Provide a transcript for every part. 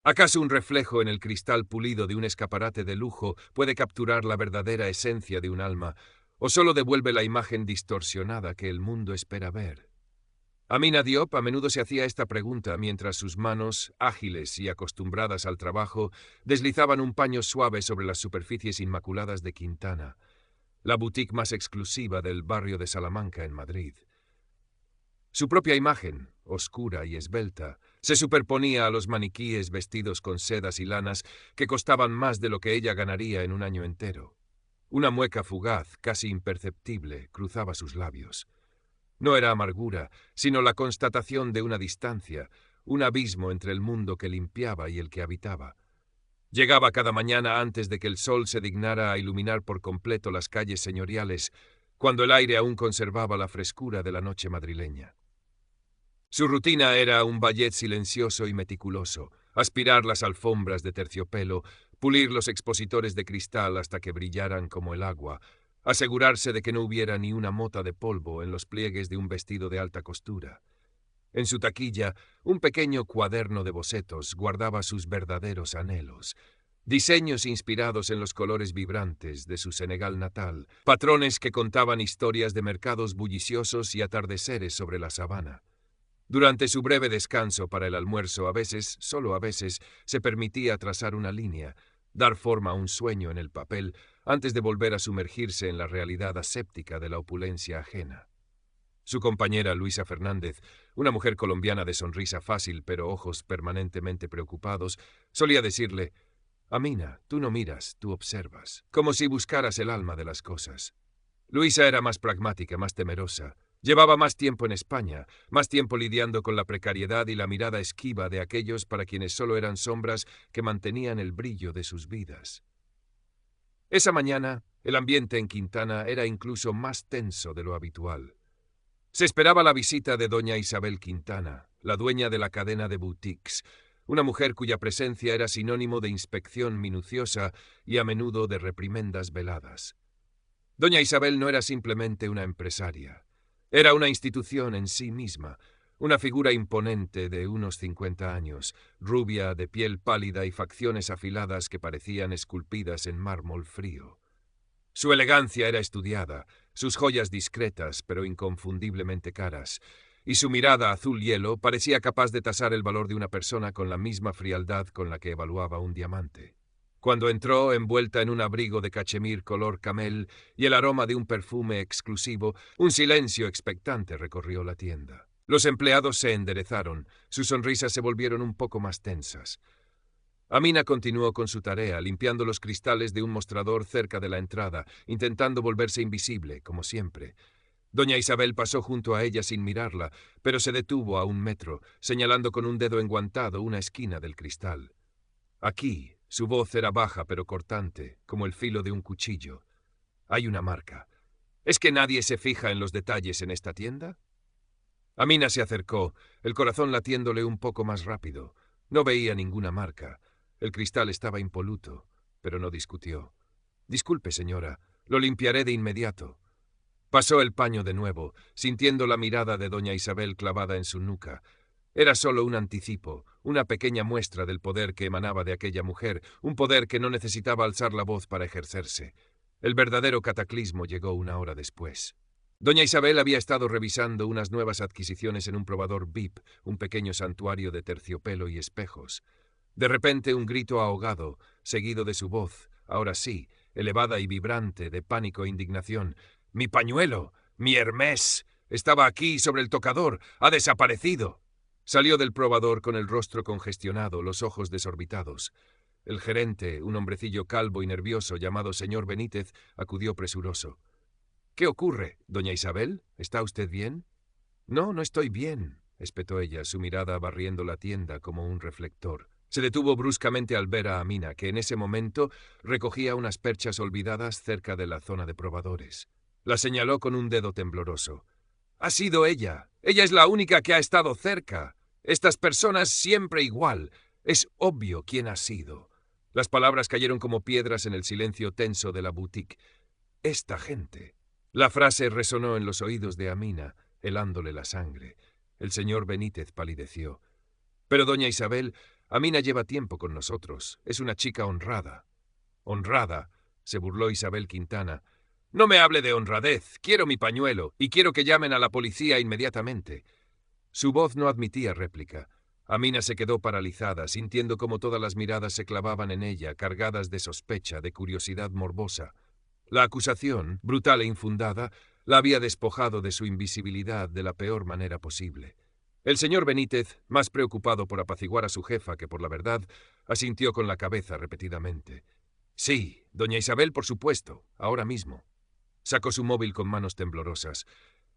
¿Acaso un reflejo en el cristal pulido de un escaparate de lujo puede capturar la verdadera esencia de un alma, o solo devuelve la imagen distorsionada que el mundo espera ver? Amina Diop a menudo se hacía esta pregunta mientras sus manos, ágiles y acostumbradas al trabajo, deslizaban un paño suave sobre las superficies inmaculadas de Quintana, la boutique más exclusiva del barrio de Salamanca en Madrid. Su propia imagen, oscura y esbelta, se superponía a los maniquíes vestidos con sedas y lanas que costaban más de lo que ella ganaría en un año entero. Una mueca fugaz, casi imperceptible, cruzaba sus labios. No era amargura, sino la constatación de una distancia, un abismo entre el mundo que limpiaba y el que habitaba. Llegaba cada mañana antes de que el sol se dignara a iluminar por completo las calles señoriales, cuando el aire aún conservaba la frescura de la noche madrileña. Su rutina era un ballet silencioso y meticuloso, aspirar las alfombras de terciopelo, pulir los expositores de cristal hasta que brillaran como el agua, asegurarse de que no hubiera ni una mota de polvo en los pliegues de un vestido de alta costura. En su taquilla, un pequeño cuaderno de bocetos guardaba sus verdaderos anhelos, diseños inspirados en los colores vibrantes de su Senegal natal, patrones que contaban historias de mercados bulliciosos y atardeceres sobre la sabana. Durante su breve descanso para el almuerzo, a veces, solo a veces, se permitía trazar una línea, dar forma a un sueño en el papel, antes de volver a sumergirse en la realidad aséptica de la opulencia ajena. Su compañera Luisa Fernández, una mujer colombiana de sonrisa fácil pero ojos permanentemente preocupados, solía decirle: «Amina, tú no miras, tú observas», como si buscaras el alma de las cosas. Luisa era más pragmática, más temerosa. Llevaba más tiempo en España, más tiempo lidiando con la precariedad y la mirada esquiva de aquellos para quienes solo eran sombras que mantenían el brillo de sus vidas. Esa mañana, el ambiente en Quintana era incluso más tenso de lo habitual. Se esperaba la visita de doña Isabel Quintana, la dueña de la cadena de boutiques, una mujer cuya presencia era sinónimo de inspección minuciosa y a menudo de reprimendas veladas. Doña Isabel no era simplemente una empresaria. Era una institución en sí misma, una figura imponente de unos 50 años, rubia, de piel pálida y facciones afiladas que parecían esculpidas en mármol frío. Su elegancia era estudiada, sus joyas discretas pero inconfundiblemente caras, y su mirada azul hielo parecía capaz de tasar el valor de una persona con la misma frialdad con la que evaluaba un diamante. Cuando entró, envuelta en un abrigo de cachemir color camel y el aroma de un perfume exclusivo, un silencio expectante recorrió la tienda. Los empleados se enderezaron, sus sonrisas se volvieron un poco más tensas. Amina continuó con su tarea, limpiando los cristales de un mostrador cerca de la entrada, intentando volverse invisible, como siempre. Doña Isabel pasó junto a ella sin mirarla, pero se detuvo a 1 metro, señalando con un dedo enguantado una esquina del cristal. Aquí, su voz era baja pero cortante, como el filo de un cuchillo. Hay una marca. ¿Es que nadie se fija en los detalles en esta tienda? Amina se acercó, el corazón latiéndole un poco más rápido. No veía ninguna marca. El cristal estaba impoluto, pero no discutió. «Disculpe, señora, lo limpiaré de inmediato». Pasó el paño de nuevo, sintiendo la mirada de doña Isabel clavada en su nuca. Era solo un anticipo, una pequeña muestra del poder que emanaba de aquella mujer, un poder que no necesitaba alzar la voz para ejercerse. El verdadero cataclismo llegó 1 hora después. Doña Isabel había estado revisando unas nuevas adquisiciones en un probador VIP, un pequeño santuario de terciopelo y espejos. De repente un grito ahogado, seguido de su voz, ahora sí, elevada y vibrante, de pánico e indignación. «¡Mi pañuelo! ¡Mi Hermès! Estaba aquí, sobre el tocador. ¡Ha desaparecido!». Salió del probador con el rostro congestionado, los ojos desorbitados. El gerente, un hombrecillo calvo y nervioso llamado señor Benítez, acudió presuroso. «¿Qué ocurre, doña Isabel? ¿Está usted bien?» «No, no estoy bien», espetó ella, su mirada barriendo la tienda como un reflector. Se detuvo bruscamente al ver a Amina, que en ese momento recogía unas perchas olvidadas cerca de la zona de probadores. La señaló con un dedo tembloroso. «Ha sido ella. Ella es la única que ha estado cerca. Estas personas siempre igual. Es obvio quién ha sido». Las palabras cayeron como piedras en el silencio tenso de la boutique. «Esta gente». La frase resonó en los oídos de Amina, helándole la sangre. El señor Benítez palideció. Pero doña Isabel, Amina lleva tiempo con nosotros. Es una chica honrada. —¿Honrada? —se burló Isabel Quintana. —No me hable de honradez. Quiero mi pañuelo y quiero que llamen a la policía inmediatamente. Su voz no admitía réplica. Amina se quedó paralizada, sintiendo cómo todas las miradas se clavaban en ella, cargadas de sospecha, de curiosidad morbosa. La acusación, brutal e infundada, la había despojado de su invisibilidad de la peor manera posible. El señor Benítez, más preocupado por apaciguar a su jefa que por la verdad, asintió con la cabeza repetidamente. —Sí, doña Isabel, por supuesto, ahora mismo. Sacó su móvil con manos temblorosas.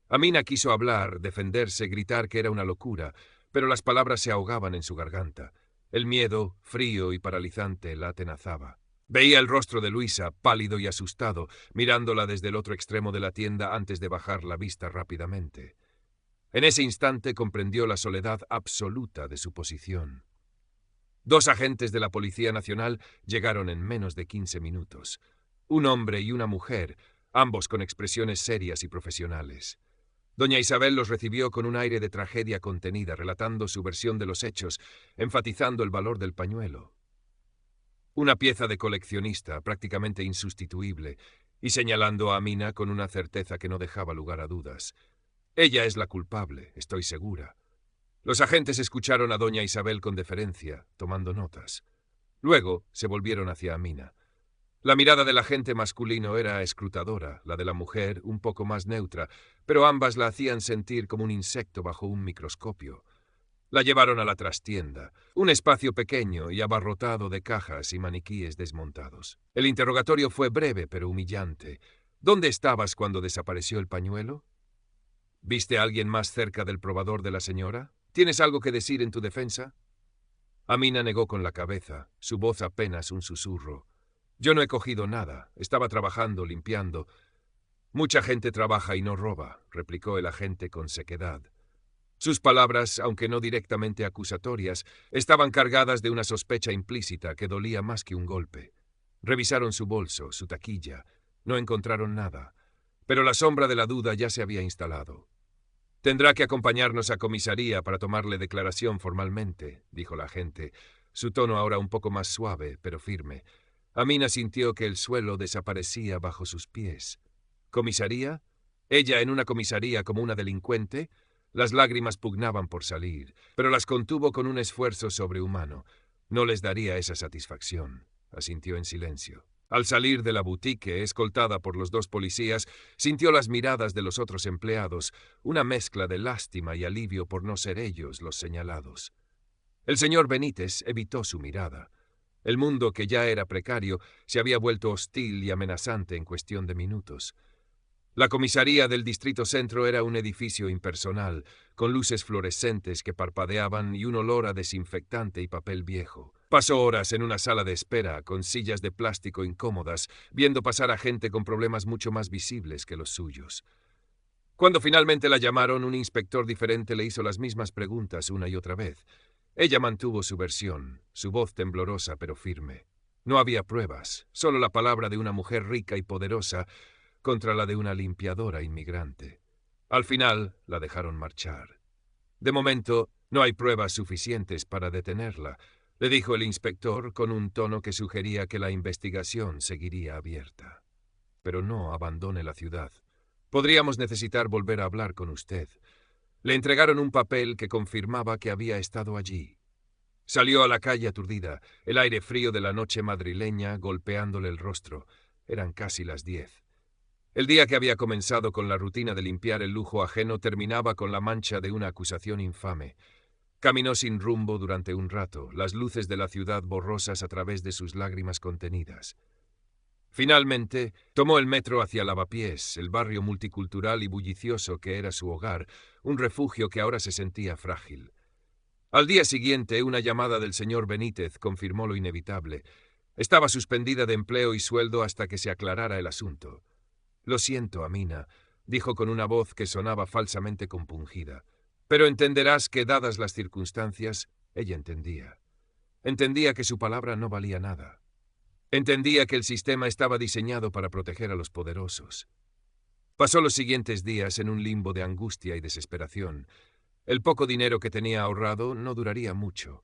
Amina quiso hablar, defenderse, gritar que era una locura, pero las palabras se ahogaban en su garganta. El miedo, frío y paralizante, la atenazaba. Veía el rostro de Luisa, pálido y asustado, mirándola desde el otro extremo de la tienda antes de bajar la vista rápidamente. En ese instante comprendió la soledad absoluta de su posición. 2 agentes de la Policía Nacional llegaron en menos de 15 minutos. Un hombre y una mujer, ambos con expresiones serias y profesionales. Doña Isabel los recibió con un aire de tragedia contenida, relatando su versión de los hechos, enfatizando el valor del pañuelo. Una pieza de coleccionista, prácticamente insustituible, y señalando a Amina con una certeza que no dejaba lugar a dudas. Ella es la culpable, estoy segura. Los agentes escucharon a doña Isabel con deferencia, tomando notas. Luego se volvieron hacia Amina. La mirada del agente masculino era escrutadora, la de la mujer un poco más neutra, pero ambas la hacían sentir como un insecto bajo un microscopio. La llevaron a la trastienda, un espacio pequeño y abarrotado de cajas y maniquíes desmontados. El interrogatorio fue breve pero humillante. ¿Dónde estabas cuando desapareció el pañuelo? ¿Viste a alguien más cerca del probador de la señora? ¿Tienes algo que decir en tu defensa? Amina negó con la cabeza, su voz apenas un susurro. Yo no he cogido nada, estaba trabajando, limpiando. Mucha gente trabaja y no roba, replicó el agente con sequedad. Sus palabras, aunque no directamente acusatorias, estaban cargadas de una sospecha implícita que dolía más que un golpe. Revisaron su bolso, su taquilla. No encontraron nada, pero la sombra de la duda ya se había instalado. Tendrá que acompañarnos a comisaría para tomarle declaración formalmente, dijo la agente, su tono ahora un poco más suave, pero firme. Amina sintió que el suelo desaparecía bajo sus pies. ¿Comisaría? ¿Ella en una comisaría como una delincuente? Las lágrimas pugnaban por salir, pero las contuvo con un esfuerzo sobrehumano. No les daría esa satisfacción, asintió en silencio. Al salir de la boutique, escoltada por los 2 policías, sintió las miradas de los otros empleados, una mezcla de lástima y alivio por no ser ellos los señalados. El señor Benítez evitó su mirada. El mundo, que ya era precario, se había vuelto hostil y amenazante en cuestión de minutos. La comisaría del Distrito Centro era un edificio impersonal, con luces fluorescentes que parpadeaban y un olor a desinfectante y papel viejo. Pasó horas en una sala de espera, con sillas de plástico incómodas, viendo pasar a gente con problemas mucho más visibles que los suyos. Cuando finalmente la llamaron, un inspector diferente le hizo las mismas preguntas una y otra vez. Ella mantuvo su versión, su voz temblorosa pero firme. No había pruebas, solo la palabra de una mujer rica y poderosa contra la de una limpiadora inmigrante. Al final la dejaron marchar. De momento, no hay pruebas suficientes para detenerla, le dijo el inspector con un tono que sugería que la investigación seguiría abierta. Pero no abandone la ciudad. Podríamos necesitar volver a hablar con usted. Le entregaron un papel que confirmaba que había estado allí. Salió a la calle aturdida, el aire frío de la noche madrileña golpeándole el rostro. Eran casi las 10. El día que había comenzado con la rutina de limpiar el lujo ajeno terminaba con la mancha de una acusación infame. Caminó sin rumbo durante un rato, las luces de la ciudad borrosas a través de sus lágrimas contenidas. Finalmente, tomó el metro hacia Lavapiés, el barrio multicultural y bullicioso que era su hogar, un refugio que ahora se sentía frágil. Al día siguiente, una llamada del señor Benítez confirmó lo inevitable. Estaba suspendida de empleo y sueldo hasta que se aclarara el asunto. «Lo siento, Amina», dijo con una voz que sonaba falsamente compungida. «Pero entenderás que, dadas las circunstancias, ella entendía. Entendía que su palabra no valía nada. Entendía que el sistema estaba diseñado para proteger a los poderosos». Pasó los siguientes días en un limbo de angustia y desesperación. El poco dinero que tenía ahorrado no duraría mucho.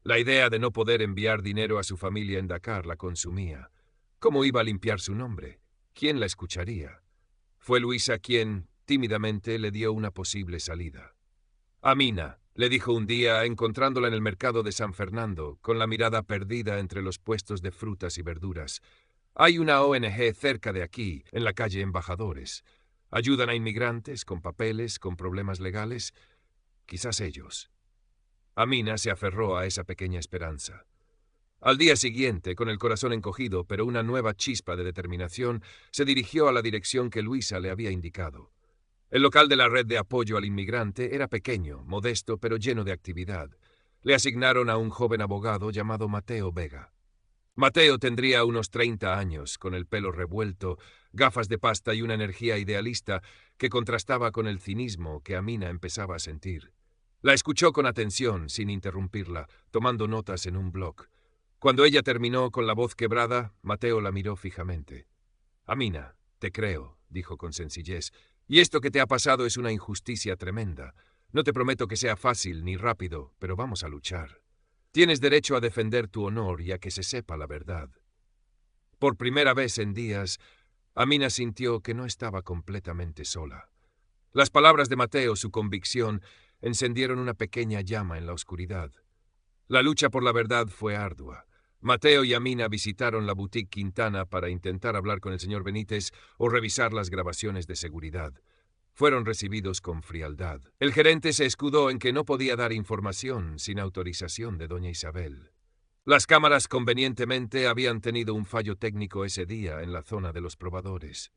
La idea de no poder enviar dinero a su familia en Dakar la consumía. ¿Cómo iba a limpiar su nombre? ¿Quién la escucharía? Fue Luisa quien, tímidamente, le dio una posible salida. Amina, le dijo un día, encontrándola en el mercado de San Fernando, con la mirada perdida entre los puestos de frutas y verduras. Hay una ONG cerca de aquí, en la calle Embajadores. Ayudan a inmigrantes con papeles, con problemas legales. Quizás ellos. Amina se aferró a esa pequeña esperanza. Al día siguiente, con el corazón encogido, pero una nueva chispa de determinación, se dirigió a la dirección que Luisa le había indicado. El local de la red de apoyo al inmigrante era pequeño, modesto, pero lleno de actividad. Le asignaron a un joven abogado llamado Mateo Vega. Mateo tendría unos 30 años, con el pelo revuelto, gafas de pasta y una energía idealista que contrastaba con el cinismo que Amina empezaba a sentir. La escuchó con atención, sin interrumpirla, tomando notas en un bloc. Cuando ella terminó con la voz quebrada, Mateo la miró fijamente. «Amina, te creo», dijo con sencillez, «y esto que te ha pasado es una injusticia tremenda. No te prometo que sea fácil ni rápido, pero vamos a luchar. Tienes derecho a defender tu honor y a que se sepa la verdad». Por primera vez en días, Amina sintió que no estaba completamente sola. Las palabras de Mateo, su convicción, encendieron una pequeña llama en la oscuridad. La lucha por la verdad fue ardua. Mateo y Amina visitaron la boutique Quintana para intentar hablar con el señor Benítez o revisar las grabaciones de seguridad. Fueron recibidos con frialdad. El gerente se escudó en que no podía dar información sin autorización de doña Isabel. Las cámaras convenientemente habían tenido un fallo técnico ese día en la zona de los probadores.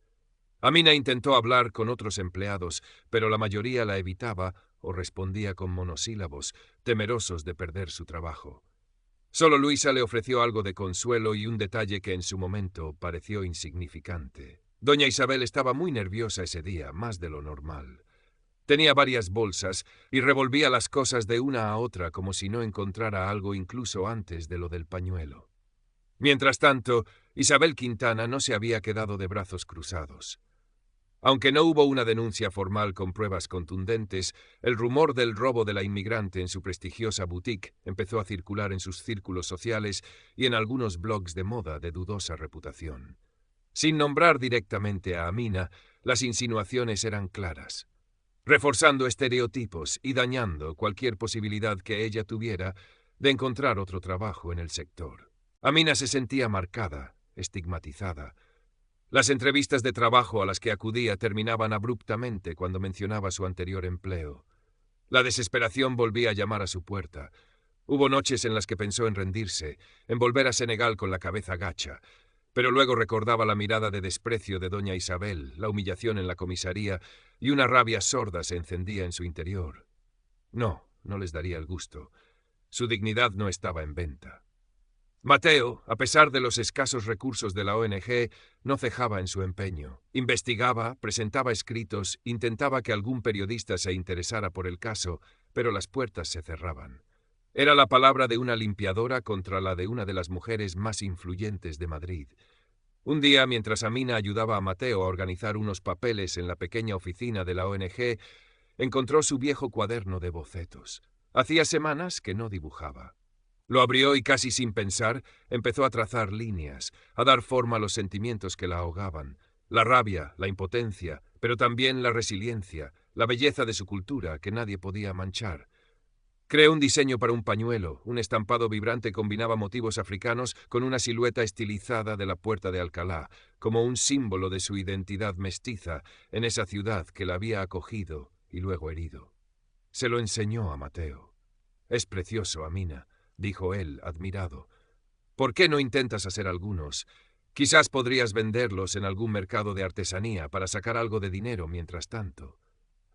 Amina intentó hablar con otros empleados, pero la mayoría la evitaba o respondía con monosílabos, temerosos de perder su trabajo. Solo Luisa le ofreció algo de consuelo y un detalle que en su momento pareció insignificante. Doña Isabel estaba muy nerviosa ese día, más de lo normal. Tenía varias bolsas y revolvía las cosas de una a otra como si no encontrara algo incluso antes de lo del pañuelo. Mientras tanto, Isabel Quintana no se había quedado de brazos cruzados. Aunque no hubo una denuncia formal con pruebas contundentes, el rumor del robo de la inmigrante en su prestigiosa boutique empezó a circular en sus círculos sociales y en algunos blogs de moda de dudosa reputación. Sin nombrar directamente a Amina, las insinuaciones eran claras, reforzando estereotipos y dañando cualquier posibilidad que ella tuviera de encontrar otro trabajo en el sector. Amina se sentía marcada, estigmatizada. Las entrevistas de trabajo a las que acudía terminaban abruptamente cuando mencionaba su anterior empleo. La desesperación volvía a llamar a su puerta. Hubo noches en las que pensó en rendirse, en volver a Senegal con la cabeza gacha, pero luego recordaba la mirada de desprecio de doña Isabel, la humillación en la comisaría, y una rabia sorda se encendía en su interior. No, no les daría el gusto. Su dignidad no estaba en venta. Mateo, a pesar de los escasos recursos de la ONG, no cejaba en su empeño. Investigaba, presentaba escritos, intentaba que algún periodista se interesara por el caso, pero las puertas se cerraban. Era la palabra de una limpiadora contra la de una de las mujeres más influyentes de Madrid. Un día, mientras Amina ayudaba a Mateo a organizar unos papeles en la pequeña oficina de la ONG, encontró su viejo cuaderno de bocetos. Hacía semanas que no dibujaba. Lo abrió y casi sin pensar empezó a trazar líneas, a dar forma a los sentimientos que la ahogaban, la rabia, la impotencia, pero también la resiliencia, la belleza de su cultura que nadie podía manchar. Creó un diseño para un pañuelo, un estampado vibrante combinaba motivos africanos con una silueta estilizada de la Puerta de Alcalá, como un símbolo de su identidad mestiza en esa ciudad que la había acogido y luego herido. Se lo enseñó a Mateo. «Es precioso, Amina», dijo él, admirado. «¿Por qué no intentas hacer algunos? Quizás podrías venderlos en algún mercado de artesanía para sacar algo de dinero mientras tanto».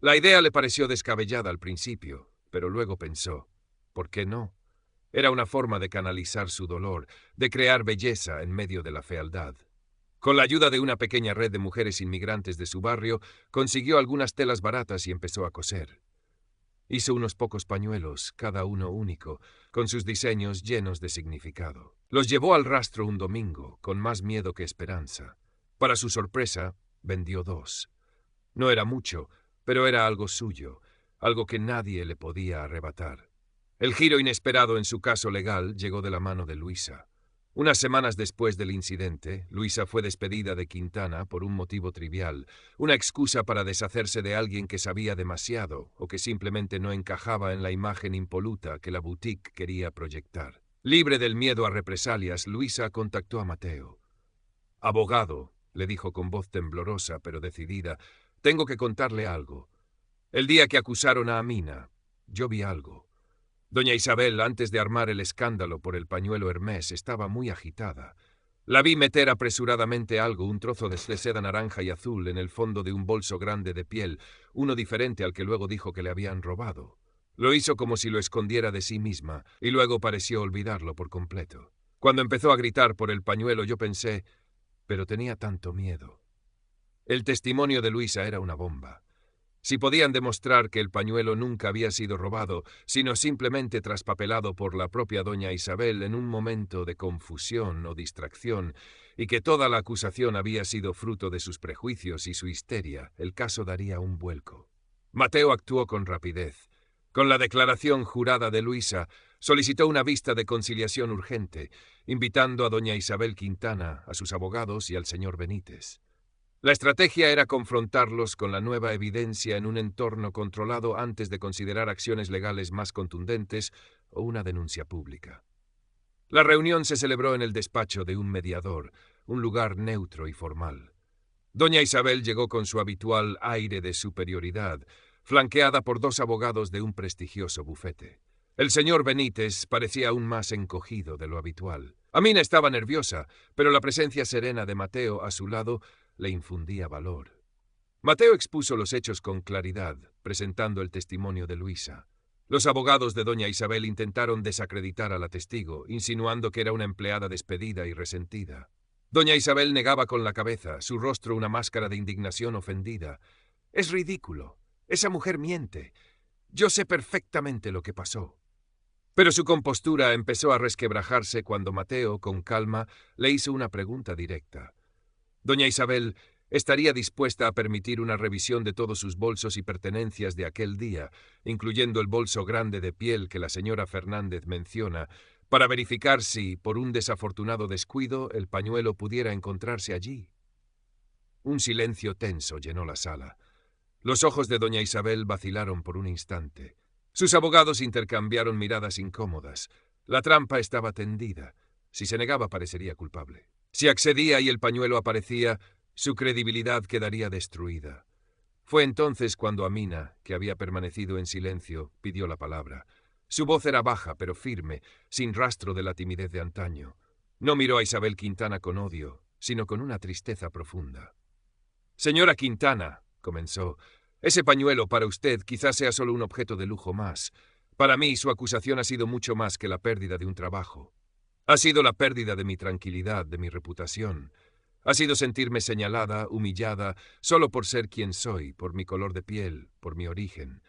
La idea le pareció descabellada al principio, pero luego pensó, ¿por qué no? Era una forma de canalizar su dolor, de crear belleza en medio de la fealdad. Con la ayuda de una pequeña red de mujeres inmigrantes de su barrio, consiguió algunas telas baratas y empezó a coser. Hizo unos pocos pañuelos, cada uno único, con sus diseños llenos de significado. Los llevó al rastro un domingo, con más miedo que esperanza. Para su sorpresa, vendió 2. No era mucho, pero era algo suyo, algo que nadie le podía arrebatar. El giro inesperado en su caso legal llegó de la mano de Luisa. Unas semanas después del incidente, Luisa fue despedida de Quintana por un motivo trivial, una excusa para deshacerse de alguien que sabía demasiado o que simplemente no encajaba en la imagen impoluta que la boutique quería proyectar. Libre del miedo a represalias, Luisa contactó a Mateo. «Abogado», le dijo con voz temblorosa pero decidida, «tengo que contarle algo. El día que acusaron a Amina, yo vi algo. Doña Isabel, antes de armar el escándalo por el pañuelo Hermés, estaba muy agitada. La vi meter apresuradamente algo, un trozo de seda naranja y azul, en el fondo de un bolso grande de piel, uno diferente al que luego dijo que le habían robado. Lo hizo como si lo escondiera de sí misma, y luego pareció olvidarlo por completo. Cuando empezó a gritar por el pañuelo, yo pensé, pero tenía tanto miedo». El testimonio de Luisa era una bomba. Si podían demostrar que el pañuelo nunca había sido robado, sino simplemente traspapelado por la propia doña Isabel en un momento de confusión o distracción, y que toda la acusación había sido fruto de sus prejuicios y su histeria, el caso daría un vuelco. Mateo actuó con rapidez. Con la declaración jurada de Luisa, solicitó una vista de conciliación urgente, invitando a doña Isabel Quintana, a sus abogados y al señor Benítez. La estrategia era confrontarlos con la nueva evidencia en un entorno controlado antes de considerar acciones legales más contundentes o una denuncia pública. La reunión se celebró en el despacho de un mediador, un lugar neutro y formal. Doña Isabel llegó con su habitual aire de superioridad, flanqueada por dos abogados de un prestigioso bufete. El señor Benítez parecía aún más encogido de lo habitual. Amina estaba nerviosa, pero la presencia serena de Mateo a su lado le infundía valor. Mateo expuso los hechos con claridad, presentando el testimonio de Luisa. Los abogados de doña Isabel intentaron desacreditar a la testigo, insinuando que era una empleada despedida y resentida. Doña Isabel negaba con la cabeza, su rostro una máscara de indignación ofendida. «Es ridículo. Esa mujer miente. Yo sé perfectamente lo que pasó». Pero su compostura empezó a resquebrajarse cuando Mateo, con calma, le hizo una pregunta directa. Doña Isabel estaría dispuesta a permitir una revisión de todos sus bolsos y pertenencias de aquel día, incluyendo el bolso grande de piel que la señora Fernández menciona, para verificar si, por un desafortunado descuido, el pañuelo pudiera encontrarse allí. Un silencio tenso llenó la sala. Los ojos de doña Isabel vacilaron por un instante. Sus abogados intercambiaron miradas incómodas. La trampa estaba tendida. Si se negaba, parecería culpable. Si accedía y el pañuelo aparecía, su credibilidad quedaría destruida. Fue entonces cuando Amina, que había permanecido en silencio, pidió la palabra. Su voz era baja, pero firme, sin rastro de la timidez de antaño. No miró a Isabel Quintana con odio, sino con una tristeza profunda. «Señora Quintana», comenzó, «ese pañuelo para usted quizás sea solo un objeto de lujo más. Para mí, su acusación ha sido mucho más que la pérdida de un trabajo. Ha sido la pérdida de mi tranquilidad, de mi reputación. Ha sido sentirme señalada, humillada, solo por ser quien soy, por mi color de piel, por mi origen.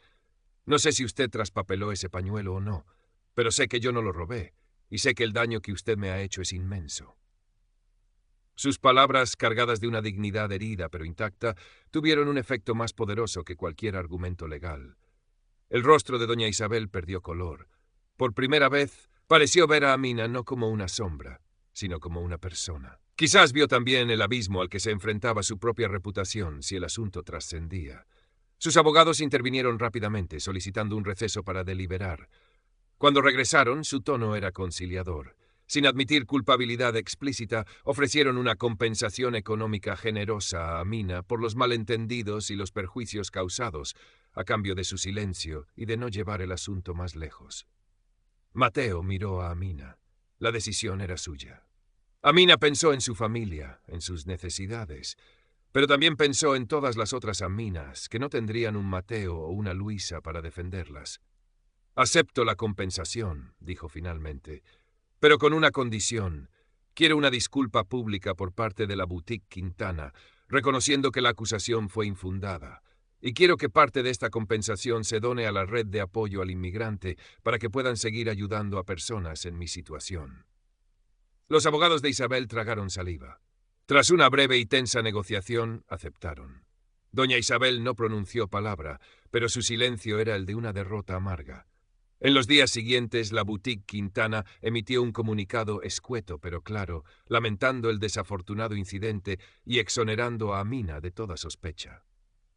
No sé si usted traspapeló ese pañuelo o no, pero sé que yo no lo robé, y sé que el daño que usted me ha hecho es inmenso». Sus palabras, cargadas de una dignidad herida pero intacta, tuvieron un efecto más poderoso que cualquier argumento legal. El rostro de doña Isabel perdió color. Por primera vez, pareció ver a Amina no como una sombra, sino como una persona. Quizás vio también el abismo al que se enfrentaba su propia reputación si el asunto trascendía. Sus abogados intervinieron rápidamente, solicitando un receso para deliberar. Cuando regresaron, su tono era conciliador. Sin admitir culpabilidad explícita, ofrecieron una compensación económica generosa a Amina por los malentendidos y los perjuicios causados, a cambio de su silencio y de no llevar el asunto más lejos. Mateo miró a Amina. La decisión era suya. Amina pensó en su familia, en sus necesidades, pero también pensó en todas las otras Aminas que no tendrían un Mateo o una Luisa para defenderlas. «Acepto la compensación», dijo finalmente, «pero con una condición. Quiero una disculpa pública por parte de la boutique Quintana, reconociendo que la acusación fue infundada. Y quiero que parte de esta compensación se done a la red de apoyo al inmigrante para que puedan seguir ayudando a personas en mi situación». Los abogados de Isabel tragaron saliva. Tras una breve y tensa negociación, aceptaron. Doña Isabel no pronunció palabra, pero su silencio era el de una derrota amarga. En los días siguientes, la boutique Quintana emitió un comunicado escueto pero claro, lamentando el desafortunado incidente y exonerando a Amina de toda sospecha.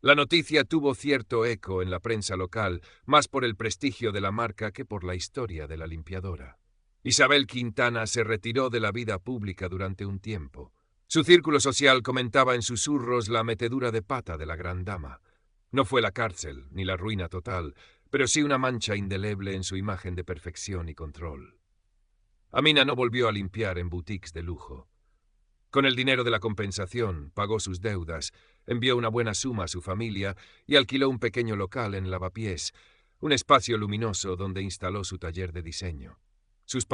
La noticia tuvo cierto eco en la prensa local, más por el prestigio de la marca que por la historia de la limpiadora. Isabel Quintana se retiró de la vida pública durante un tiempo. Su círculo social comentaba en susurros la metedura de pata de la gran dama. No fue la cárcel, ni la ruina total, pero sí una mancha indeleble en su imagen de perfección y control. Amina no volvió a limpiar en boutiques de lujo. Con el dinero de la compensación, pagó sus deudas, envió una buena suma a su familia y alquiló un pequeño local en Lavapiés, un espacio luminoso donde instaló su taller de diseño.